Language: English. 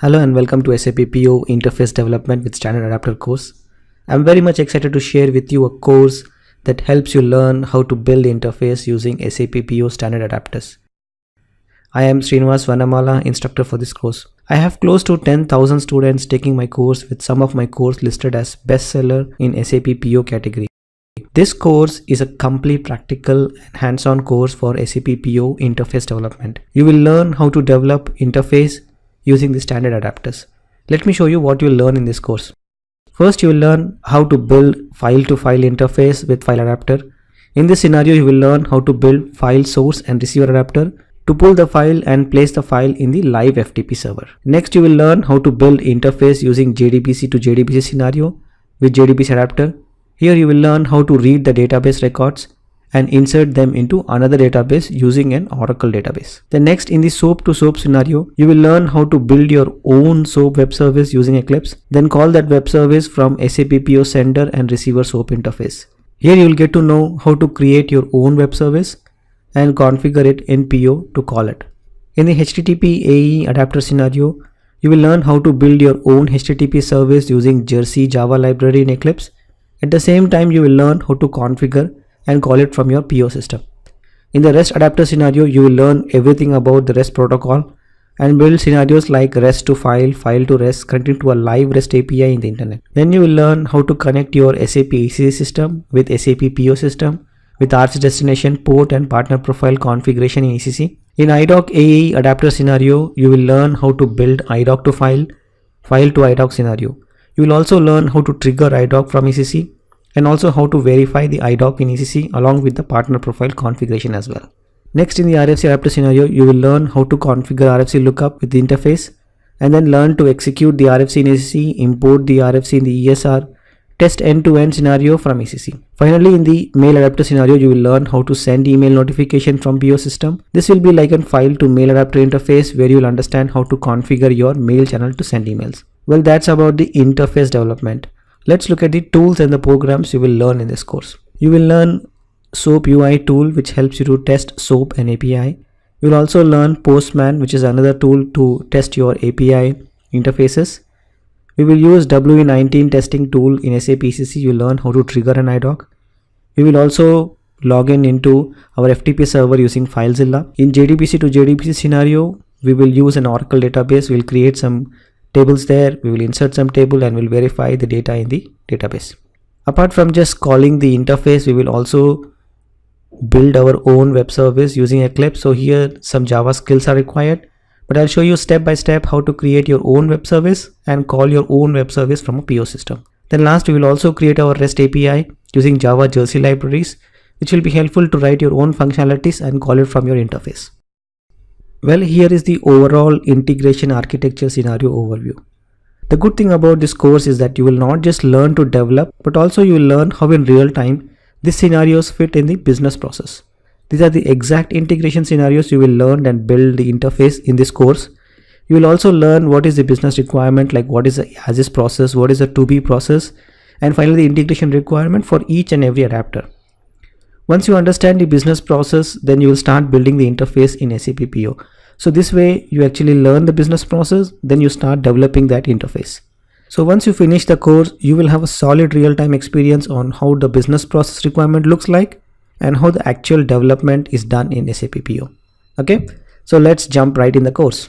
Hello and welcome to SAP PO Interface Development with Standard Adapter course. I'm very much excited to share with you a course that helps you learn how to build the interface using SAP PO Standard Adapters. I am Srinivas Vanamala, instructor for this course. I have close to 10,000 students taking my course, with some of my course listed as bestseller in SAP PO category. This course is a complete practical and hands-on course for SAP PO interface development. You will learn how to develop interface using the standard adapters. Let me show you what you will learn in this course. First, you will learn how to build file-to-file interface with file adapter. In this scenario, you will learn how to build file source and receiver adapter to pull the file and place the file in the live FTP server. Next, you will learn how to build interface using JDBC to JDBC scenario with JDBC adapter. Here you will learn how to read the database records and insert them into another database using an Oracle database. Then next, in the SOAP to SOAP scenario, you will learn how to build your own SOAP web service using Eclipse. Then call that web service from SAP PO sender and receiver SOAP interface. Here you will get to know how to create your own web service and configure it in PO to call it. In the HTTP AE adapter scenario, you will learn how to build your own HTTP service using Jersey Java library in Eclipse. At the same time, you will learn how to configure and call it from your PO system. In the REST adapter scenario, you will learn everything about the REST protocol and build scenarios like REST to file, file to REST, connecting to a live REST API in the internet. Then you will learn how to connect your SAP ECC system with SAP PO system with RC destination, port and partner profile configuration in ECC. In IDOC AE adapter scenario, you will learn how to build IDOC to file, file to IDOC scenario. You will also learn how to trigger IDOC from ECC and also how to verify the IDOC in ECC along with the partner profile configuration as well. Next, in the RFC adapter scenario, you will learn how to configure RFC lookup with the interface and then learn to execute the RFC in ECC, import the RFC in the ESR, test end-to-end scenario from ECC. Finally, in the mail adapter scenario, you will learn how to send email notification from PO system. This will be like a file to mail adapter interface where you will understand how to configure your mail channel to send emails. Well, that's about the interface development. Let's look at the tools and the programs you will learn in this course. You will learn SOAP UI tool, which helps you to test SOAP and API. You will also learn Postman, which is another tool to test your API interfaces. We will use WE19 testing tool in SAP ECC. You will learn how to trigger an IDOC. We will also log in into our FTP server using FileZilla. In JDBC to JDBC scenario, we will use an Oracle database. We will create some tables there. We will insert some table and will verify the data in the database. Apart from just calling the interface, we will also build our own web service using Eclipse. So here some Java skills are required, but I'll show you step by step how to create your own web service and call your own web service from a PO system. Then last, we will also create our REST API using Java Jersey libraries, which will be helpful to write your own functionalities and call it from your interface. Well, here is the overall integration architecture scenario overview. The good thing about this course is that you will not just learn to develop, but also you will learn how in real time these scenarios fit in the business process. These are the exact integration scenarios you will learn and build the interface in this course. You will also learn what is the business requirement, like what is the as-is process, what is the to-be process, and finally the integration requirement for each and every adapter. Once you understand the business process, then you will start building the interface in SAP PO. So this way you actually learn the business process, then you start developing that interface. So once you finish the course, you will have a solid real-time experience on how the business process requirement looks like and how the actual development is done in SAP PO. Okay, so let's jump right in the course.